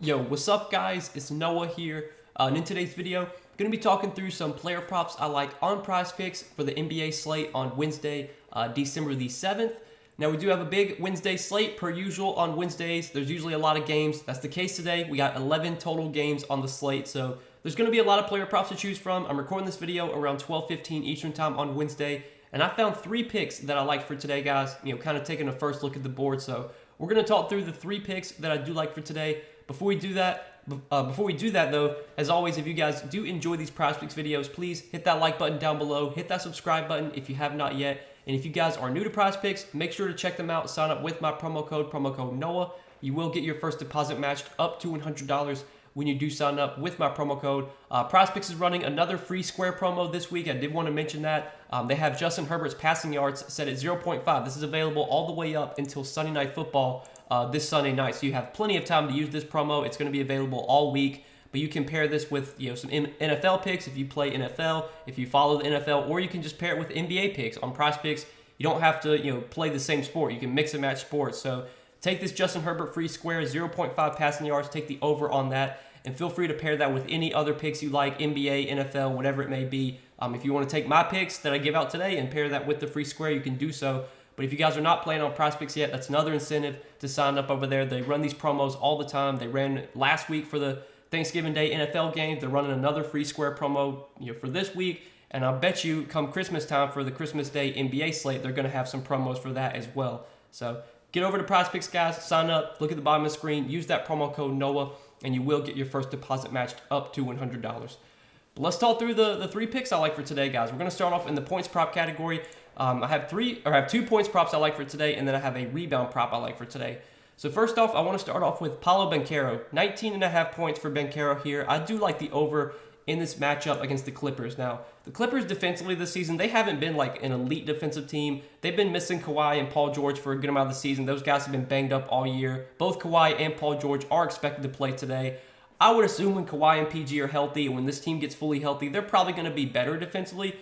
Yo, what's up guys? It's Noah here, and in today's video, I'm going to be talking through some player props I like on Prizepicks for the NBA slate on Wednesday, December the 7th. Now we do have a big Wednesday slate per usual on Wednesdays. There's usually a lot of games. That's the case today. We got 11 total games on the slate, so there's going to be a lot of player props to choose from. I'm recording this video around 12:15 Eastern time on Wednesday, and I found 3 picks that I like for today, guys. Kind of taking a first look at the board. So we're going to talk through the 3 picks that I do like for today. Before we do that, though, as always, if you guys do enjoy these Prizepicks videos, please hit that like button down below, hit that subscribe button if you have not yet. And if you guys are new to Prizepicks, make sure to check them out. Sign up with my promo code Noah. You will get your first deposit matched up to $100 when you do sign up with my promo code. Prizepicks is running another free square promo this week. I did want to mention that. They have Justin Herbert's passing yards set at 0.5. This is available all the way up until Sunday Night Football this Sunday night. So you have plenty of time to use this promo. It's going to be available all week. But you can pair this with some NFL picks if you play NFL, if you follow the NFL, or you can just pair it with NBA picks on Prizepicks. You don't have to play the same sport. You can mix and match sports. So take this Justin Herbert free square, 0.5 passing yards, take the over on that, and feel free to pair that with any other picks you like, NBA, NFL, whatever it may be. If you want to take my picks that I give out today and pair that with the free square, you can do so. But if you guys are not playing on Prizepicks yet, that's another incentive to sign up over there. They run these promos all the time. They ran last week for the Thanksgiving Day NFL game. They're running another free square promo for this week. And I'll bet you come Christmas time for the Christmas Day NBA slate, they're going to have some promos for that as well. So get over to Prizepicks, guys. Sign up. Look at the bottom of the screen. Use that promo code Noah, and you will get your first deposit matched up to $100. But let's talk through the 3 picks I like for today, guys. We're going to start off in the points prop category. I have 2 points props I like for today, and then I have a rebound prop I like for today. So first off, I want to start off with Paolo Banchero. 19.5 points for Banchero here. I do like the over in this matchup against the Clippers. Now, the Clippers defensively this season, they haven't been like an elite defensive team. They've been missing Kawhi and Paul George for a good amount of the season. Those guys have been banged up all year. Both Kawhi and Paul George are expected to play today. I would assume when Kawhi and PG are healthy and when this team gets fully healthy, they're probably going to be better defensively.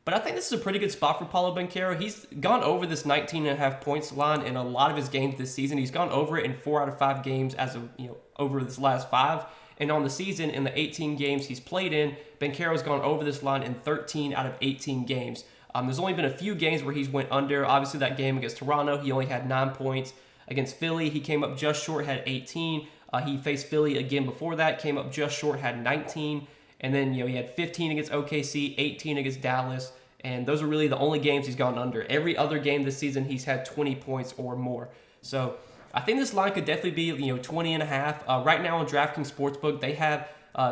But I think this is a pretty good spot for Paolo Banchero. He's gone over this 19.5 points line in a lot of his games this season. He's gone over it in 4 out of 5 games as of over this last 5. And on the season, in the 18 games he's played in, Banchero's gone over this line in 13 out of 18 games. There's only been a few games where he's went under. Obviously, that game against Toronto, he only had 9 points. Against Philly, he came up just short, had 18. He faced Philly again before that, came up just short, had 19. And then, he had 15 against OKC, 18 against Dallas. And those are really the only games he's gone under. Every other game this season, he's had 20 points or more. So I think this line could definitely be, 20.5. Right now on DraftKings Sportsbook, they have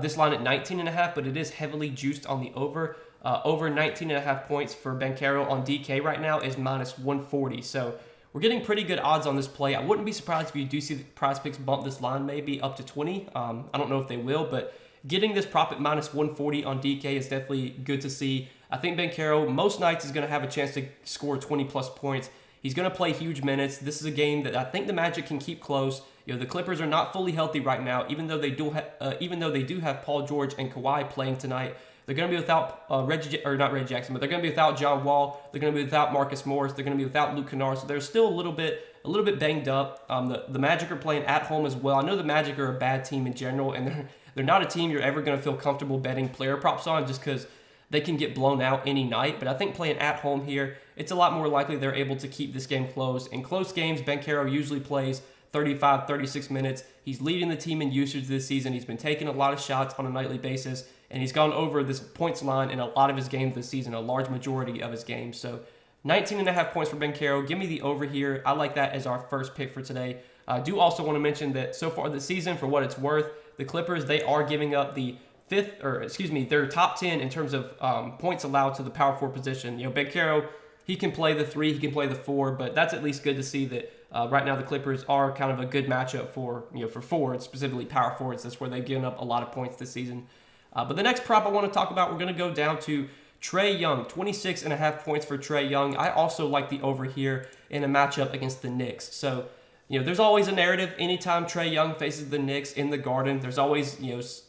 this line at 19.5, but it is heavily juiced on the over. Over 19.5 points for Banchero on DK right now is minus 140. So we're getting pretty good odds on this play. I wouldn't be surprised if you do see the Prizepicks bump this line maybe up to 20. I don't know if they will, but getting this prop at minus 140 on DK is definitely good to see. I think Banchero most nights is going to have a chance to score 20-plus points. He's going to play huge minutes. This is a game that I think the Magic can keep close. The Clippers are not fully healthy right now, even though they do have Paul George and Kawhi playing tonight. They're going to be without not Reggie Jackson, but they're going to be without John Wall. They're going to be without Marcus Morris. They're going to be without Luke Kennard. So they're still a little bit banged up. The Magic are playing at home as well. I know the Magic are a bad team in general, and they're not a team you're ever going to feel comfortable betting player props on just because they can get blown out any night. But I think playing at home here, it's a lot more likely they're able to keep this game close. In close games, Banchero usually plays 35, 36 minutes. He's leading the team in usage this season. He's been taking a lot of shots on a nightly basis, and he's gone over this points line in a lot of his games this season, a large majority of his games. So 19.5 points for Banchero. Give me the over here. I like that as our first pick for today. I do also want to mention that so far this season, for what it's worth, the Clippers, they are giving up their top 10 in terms of points allowed to the power forward position. Banchero, he can play the 3, he can play the 4, but that's at least good to see that right now the Clippers are kind of a good matchup for forwards, specifically power forwards. That's where they've given up a lot of points this season. But the next prop I want to talk about, we're going to go down to Trae Young, 26.5 points for Trae Young. I also like the over here in a matchup against the Knicks. So there's always a narrative anytime Trae Young faces the Knicks in the Garden. There's always,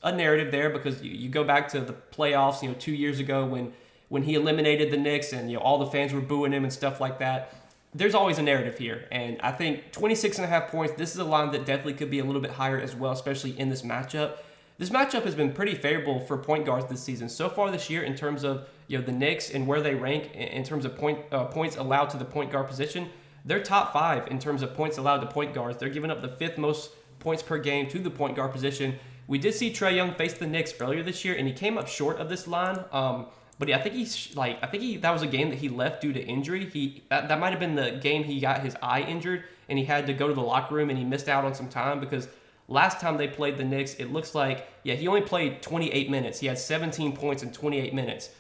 a narrative there because you go back to the playoffs, 2 years ago when he eliminated the Knicks and, all the fans were booing him and stuff like that. there's always a narrative here. And I think 26.5 points, this is a line that definitely could be a little bit higher as well, especially in this matchup. This matchup has been pretty favorable for point guards this season. So far this year, in terms of the Knicks and where they rank in terms of points allowed to the point guard position, they're top 5 in terms of points allowed to point guards. They're giving up the 5th most points per game to the point guard position. We did see Trae Young face the Knicks earlier this year, and he came up short of this line. But I think that was a game that he left due to injury. That might have been the game he got his eye injured, and he had to go to the locker room, and he missed out on some time because last time they played the Knicks, it looks like, he only played 28 minutes. He had 17 points in 28 minutes.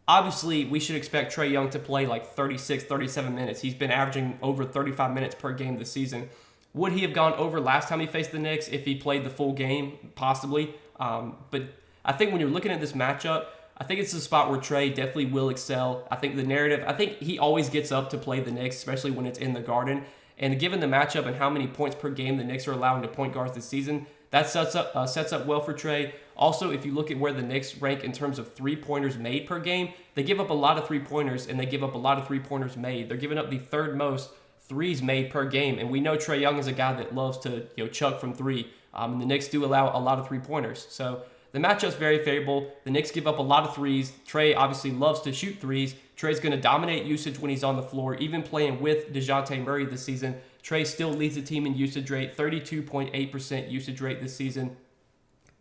Obviously, we should expect Trae Young to play like 36, 37 minutes. He's been averaging over 35 minutes per game this season. Would he have gone over last time he faced the Knicks if he played the full game? Possibly. But I think when you're looking at this matchup, I think it's a spot where Trae definitely will excel. I think the narrative, I think he always gets up to play the Knicks, especially when it's in the Garden. And given the matchup and how many points per game the Knicks are allowing to point guards this season, that sets up well for Trae. Also, if you look at where the Knicks rank in terms of three-pointers made per game, they give up a lot of three-pointers, and they give up a lot of three-pointers made. They're giving up the 3rd most threes made per game, and we know Trae Young is a guy that loves to chuck from 3, and the Knicks do allow a lot of three-pointers. So the matchup's very favorable. The Knicks give up a lot of threes. Trae obviously loves to shoot threes. Trae's going to dominate usage when he's on the floor, even playing with DeJounte Murray this season. Trae still leads the team in usage rate, 32.8% usage rate this season.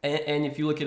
And if you look at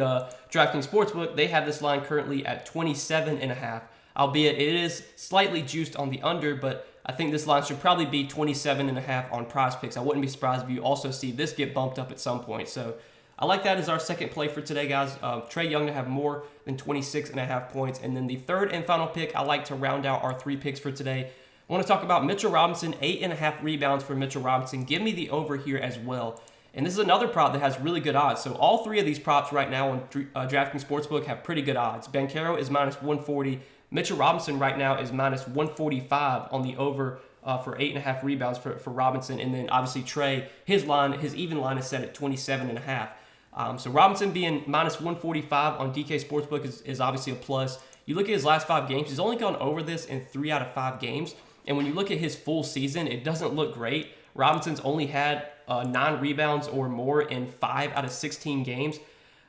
DraftKings Sportsbook, they have this line currently at 27.5, albeit it is slightly juiced on the under, but I think this line should probably be 27.5 on Prizepicks. I wouldn't be surprised if you also see this get bumped up at some point. So I like that as our second play for today, guys. Trae Young to have more than 26.5 points. And then the third and final pick, I like to round out our 3 picks for today. I want to talk about Mitchell Robinson, 8.5 rebounds for Mitchell Robinson. Give me the over here as well. And this is another prop that has really good odds. So all 3 of these props right now on DraftKings Sportsbook have pretty good odds. Banchero is minus 140. Mitchell Robinson right now is minus 145 on the over for 8.5 rebounds for Robinson. And then obviously Trae, his even line is set at 27.5. So Robinson being minus 145 on DK Sportsbook is obviously a plus. You look at his last 5 games, he's only gone over this in 3 out of 5 games. And when you look at his full season, it doesn't look great. Robinson's only had 9 rebounds or more in 5 out of 16 games.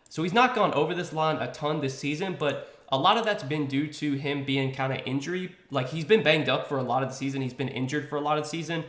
So he's not gone over this line a ton this season, but a lot of that's been due to him being kind of injury. Like, he's been banged up for a lot of the season. He's been injured for a lot of the season.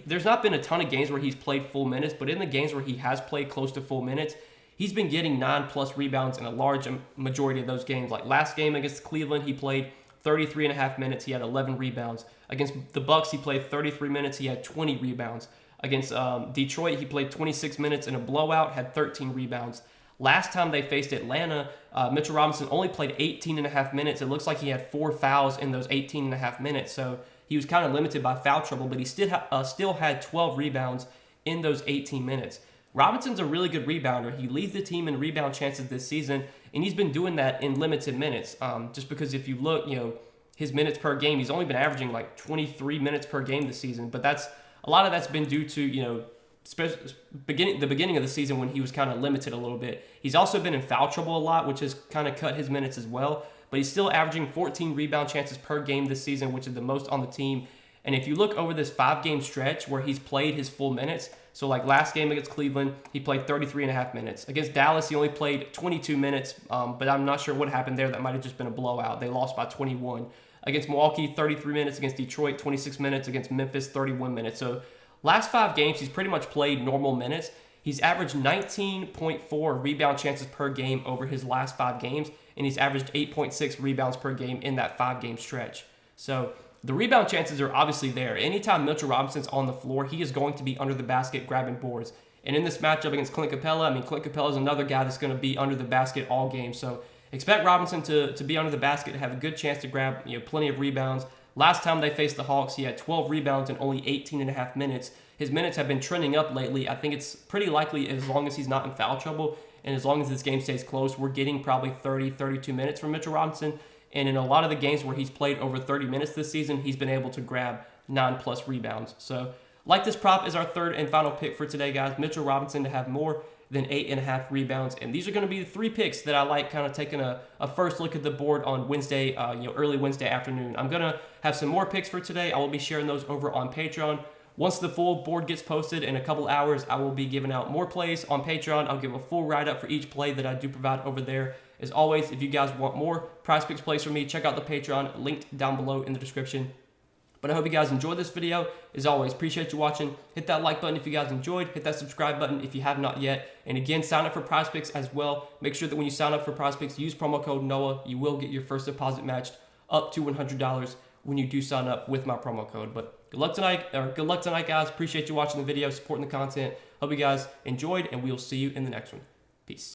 There's not been a ton of games where he's played full minutes, but in the games where he has played close to full minutes, he's been getting 9+ rebounds in a large majority of those games. Like last game against Cleveland, he played 33.5 minutes. He had 11 rebounds. Against the Bucks, he played 33 minutes. He had 20 rebounds. Against Detroit, he played 26 minutes in a blowout, had 13 rebounds. Last time they faced Atlanta, Mitchell Robinson only played 18.5 minutes. It looks like he had 4 fouls in those 18.5 minutes. So he was kind of limited by foul trouble, but he still had 12 rebounds in those 18 minutes. Robinson's a really good rebounder. He leads the team in rebound chances this season, and he's been doing that in limited minutes. Just because if you look, his minutes per game, he's only been averaging like 23 minutes per game this season. But a lot of that's been due to, the beginning of the season when he was kind of limited a little bit. He's also been in foul trouble a lot, which has kind of cut his minutes as well. But he's still averaging 14 rebound chances per game this season, which is the most on the team. And if you look over this 5-game stretch where he's played his full minutes, so like last game against Cleveland, he played 33.5 minutes. Against Dallas, he only played 22 minutes, but I'm not sure what happened there. That might have just been a blowout. They lost by 21. Against Milwaukee, 33 minutes. Against Detroit, 26 minutes. Against Memphis, 31 minutes. So last 5 games, he's pretty much played normal minutes. He's averaged 19.4 rebound chances per game over his last 5 games, and he's averaged 8.6 rebounds per game in that 5-game stretch. So the rebound chances are obviously there. Anytime Mitchell Robinson's on the floor, he is going to be under the basket grabbing boards. And in this matchup against Clint Capella, Clint Capella is another guy that's going to be under the basket all game. So expect Robinson to be under the basket, to have a good chance to grab plenty of rebounds. Last time they faced the Hawks, he had 12 rebounds in only 18.5 minutes. His minutes have been trending up lately. I think it's pretty likely, as long as he's not in foul trouble and as long as this game stays close, we're getting probably 30, 32 minutes from Mitchell Robinson. And in a lot of the games where he's played over 30 minutes this season, he's been able to grab 9+ rebounds. So like this prop is our third and final pick for today, guys. Mitchell Robinson to have more then 8.5 rebounds. And these are going to be the 3 picks that I like, kind of taking a first look at the board on Wednesday, early Wednesday afternoon. I'm going to have some more picks for today. I will be sharing those over on Patreon. Once the full board gets posted in a couple hours, I will be giving out more plays on Patreon. I'll give a full write-up for each play that I do provide over there. As always, if you guys want more Prizepicks plays from me, check out the Patreon, linked down below in the description. But I hope you guys enjoyed this video. As always, appreciate you watching. Hit that like button if you guys enjoyed. Hit that subscribe button if you have not yet. And again, sign up for Prizepicks as well. Make sure that when you sign up for Prizepicks, use promo code NOAH. You will get your first deposit matched up to $100 when you do sign up with my promo code. But good luck tonight, guys. Appreciate you watching the video, supporting the content. Hope you guys enjoyed, and we'll see you in the next one. Peace.